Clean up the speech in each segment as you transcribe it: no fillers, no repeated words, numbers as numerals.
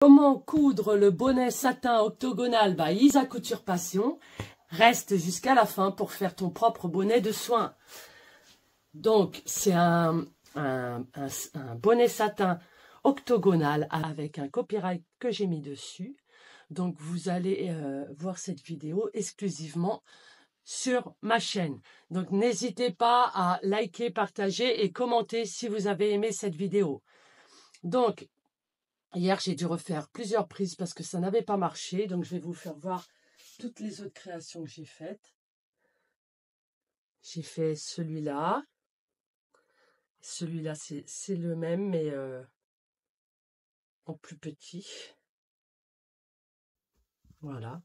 Comment coudre le bonnet satin octogonal by Isa Couture Passion? Reste jusqu'à la fin pour faire ton propre bonnet de soins. Donc, c'est un bonnet satin octogonal avec un copyright que j'ai mis dessus. Donc, vous allez voir cette vidéo exclusivement sur ma chaîne. Donc, n'hésitez pas à liker, partager et commenter si vous avez aimé cette vidéo. Donc, hier, j'ai dû refaire plusieurs prises parce que ça n'avait pas marché. Donc, je vais vous faire voir toutes les autres créations que j'ai faites. J'ai fait celui-là. Celui-là, c'est le même, mais en plus petit. Voilà.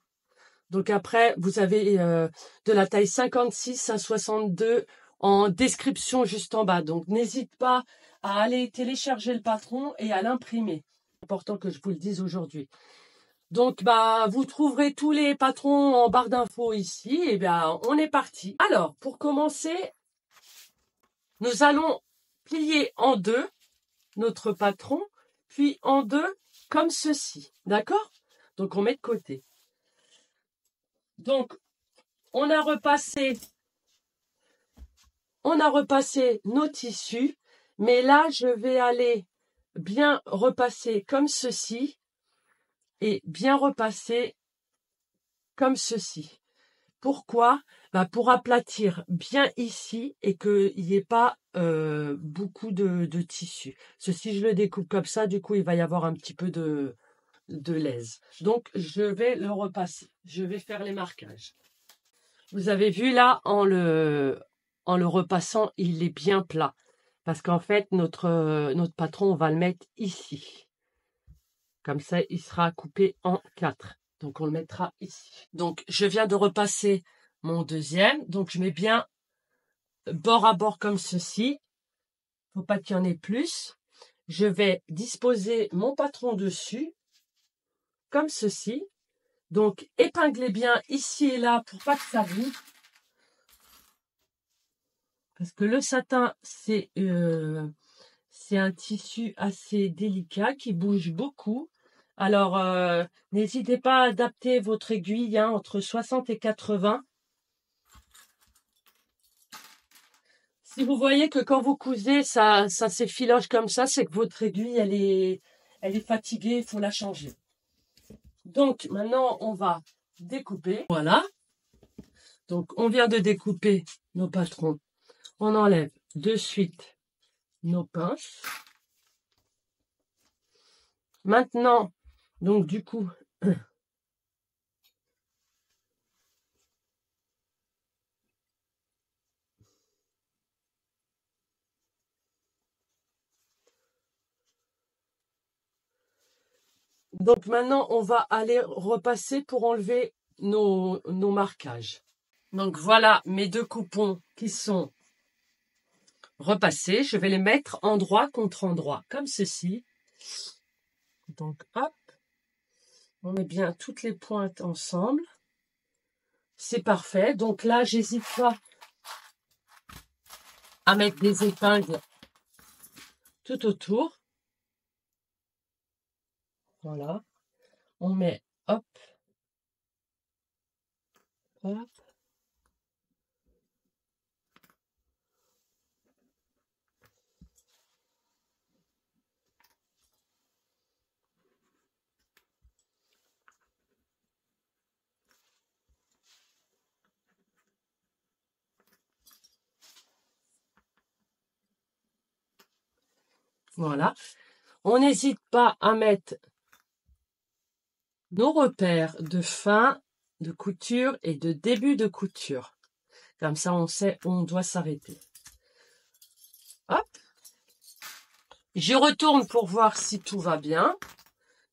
Donc, après, vous avez de la taille 56 à 62 en description juste en bas. Donc, n'hésite pas à aller télécharger le patron et à l'imprimer. C'est important que je vous le dise aujourd'hui. Donc, vous trouverez tous les patrons en barre d'infos ici. Et bien, on est parti. Alors, pour commencer, nous allons plier en deux notre patron, puis en deux comme ceci. D'accord? Donc, on met de côté. Donc, on a repassé nos tissus. Mais là, je vais aller bien repasser comme ceci. Et bien repasser comme ceci. Pourquoi? Pour aplatir bien ici et qu'il n'y ait pas beaucoup de tissu. Ceci, je le découpe comme ça, du coup, il va y avoir un petit peu de l'aise. Donc, je vais le repasser. Je vais faire les marquages. Vous avez vu là, en le repassant, il est bien plat. Parce qu'en fait, notre patron, on va le mettre ici. Comme ça, il sera coupé en 4. Donc, on le mettra ici. Donc, je viens de repasser mon deuxième. Donc, je mets bien bord à bord comme ceci. Faut pas qu'il y en ait plus. Je vais disposer mon patron dessus, comme ceci. Donc, épinglez bien ici et là pour pas que ça bouge. Parce que le satin, c'est un tissu assez délicat qui bouge beaucoup. Alors, n'hésitez pas à adapter votre aiguille entre 60 et 80. Si vous voyez que quand vous cousez, ça s'effiloche comme ça, c'est que votre aiguille, elle est fatiguée, il faut la changer. Donc, maintenant, on va découper. Voilà. Donc, on vient de découper nos patrons. On enlève de suite nos pinces. Maintenant, donc du coup, donc maintenant, on va aller repasser pour enlever nos marquages. Donc voilà mes deux coupons qui sont repassés. Je vais les mettre endroit contre endroit, comme ceci. Donc hop, on met bien toutes les pointes ensemble. C'est parfait. Donc là, j'hésite pas à mettre des épingles tout autour. Voilà. On met hop, hop. Voilà. On n'hésite pas à mettre nos repères de fin de couture et de début de couture. Comme ça, on sait où on doit s'arrêter. Hop. Je retourne pour voir si tout va bien.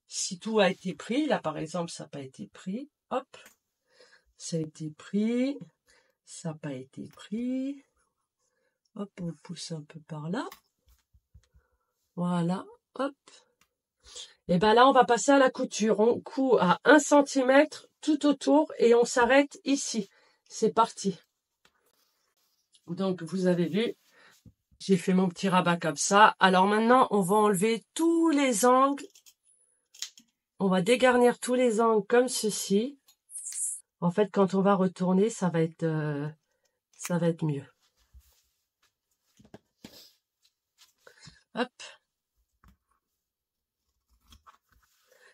Si tout a été pris. Là, par exemple, ça n'a pas été pris. Hop. Ça a été pris. Ça n'a pas été pris. Hop, on pousse un peu par là. Voilà. Hop. Et bien là, on va passer à la couture. On coud à 1 cm tout autour et on s'arrête ici. C'est parti. Donc, vous avez vu, j'ai fait mon petit rabat comme ça. Alors maintenant, on va enlever tous les angles on va dégarnir tous les angles comme ceci. En fait, quand on va retourner, ça va être mieux. Hop.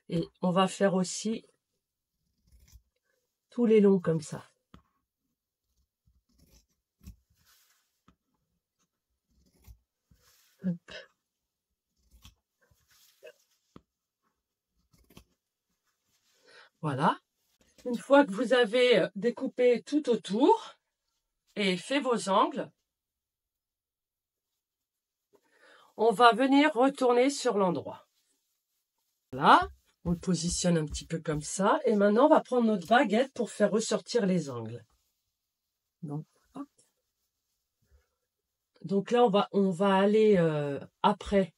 Et on va faire aussi tous les longs comme ça. Hop. Voilà. Une fois que vous avez découpé tout autour et fait vos angles, on va venir retourner sur l'endroit. Voilà, on le positionne un petit peu comme ça. Et maintenant, on va prendre notre baguette pour faire ressortir les angles. Donc là, on va aller après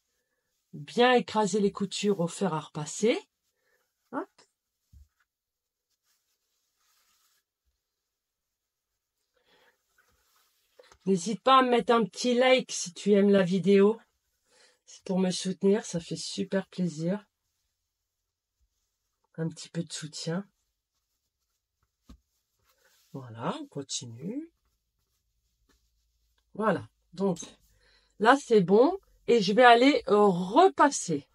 bien écraser les coutures au fer à repasser. Hop. N'hésite pas à me mettre un petit like si tu aimes la vidéo. C'est pour me soutenir, ça fait super plaisir. Un petit peu de soutien. Voilà, on continue. Voilà, donc là c'est bon et je vais aller repasser.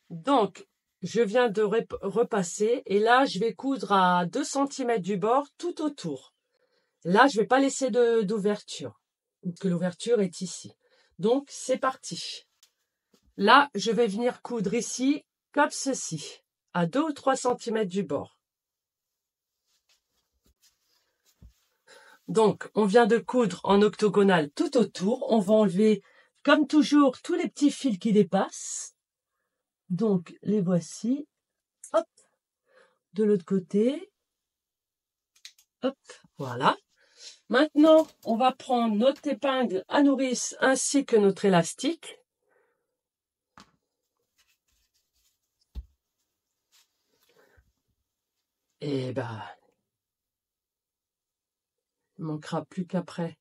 Donc, je viens de repasser et là je vais coudre à 2 cm du bord tout autour. Là, je ne vais pas laisser d'ouverture, que l'ouverture est ici. Donc, c'est parti. Là, je vais venir coudre ici, comme ceci, à 2 ou 3 cm du bord. Donc, on vient de coudre en octogonale tout autour. On va enlever, comme toujours, tous les petits fils qui dépassent. Donc, les voici. Hop. De l'autre côté. Hop. Voilà. Maintenant, on va prendre notre épingle à nourrice ainsi que notre élastique. Et ben, il ne manquera plus qu'après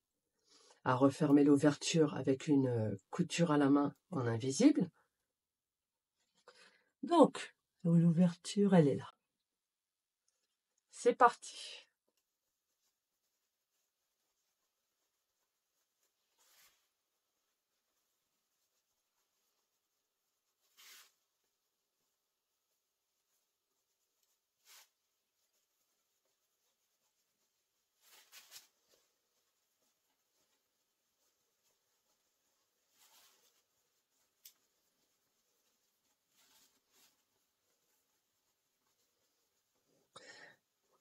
à refermer l'ouverture avec une couture à la main en invisible. Donc, l'ouverture, elle est là. C'est parti.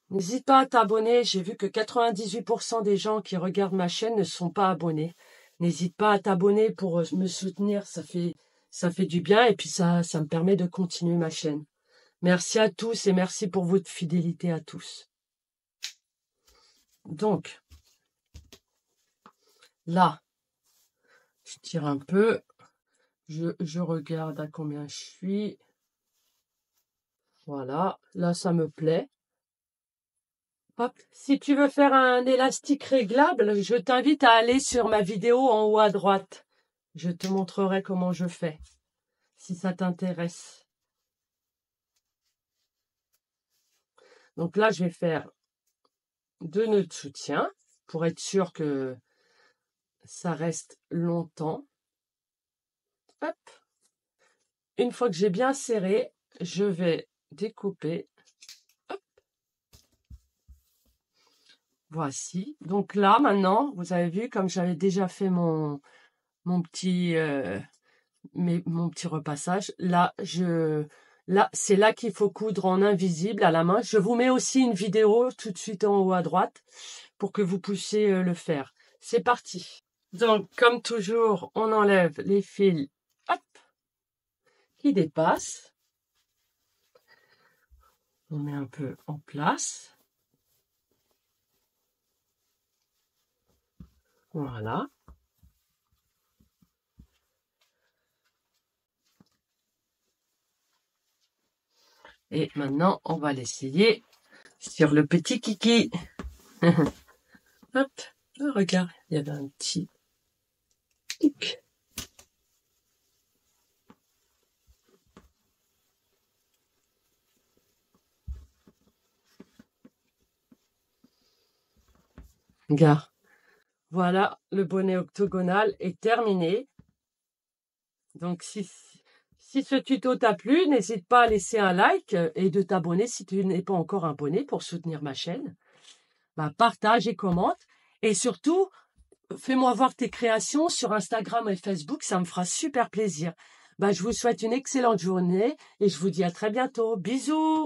N'hésite pas à t'abonner. J'ai vu que 98% des gens qui regardent ma chaîne ne sont pas abonnés. N'hésite pas à t'abonner pour me soutenir. Ça fait du bien et puis ça me permet de continuer ma chaîne. Merci à tous et merci pour votre fidélité à tous. Donc, là, je tire un peu. Je regarde à combien je suis. Voilà, là ça me plaît. Hop. Si tu veux faire un élastique réglable, je t'invite à aller sur ma vidéo en haut à droite. Je te montrerai comment je fais, si ça t'intéresse. Donc là, je vais faire 2 nœuds de soutien pour être sûr que ça reste longtemps. Hop. Une fois que j'ai bien serré, je vais découper. Hop. Voici. Donc là, maintenant, vous avez vu, comme j'avais déjà fait mon petit repassage, là, c'est là qu'il faut coudre en invisible à la main. Je vous mets aussi une vidéo tout de suite en haut à droite pour que vous puissiez le faire. C'est parti. Donc, comme toujours, on enlève les fils, hop, qui dépassent. On met un peu en place. Voilà. Et maintenant, on va l'essayer sur le petit kiki. Hop, oh, regarde, il y avait un petit tic. Gars, voilà, le bonnet octogonal est terminé. Donc, si ce tuto t'a plu, n'hésite pas à laisser un like et de t'abonner si tu n'es pas encore abonné pour soutenir ma chaîne. Bah, partage et commente. Et surtout, fais-moi voir tes créations sur Instagram et Facebook, ça me fera super plaisir. Bah, je vous souhaite une excellente journée et je vous dis à très bientôt. Bisous!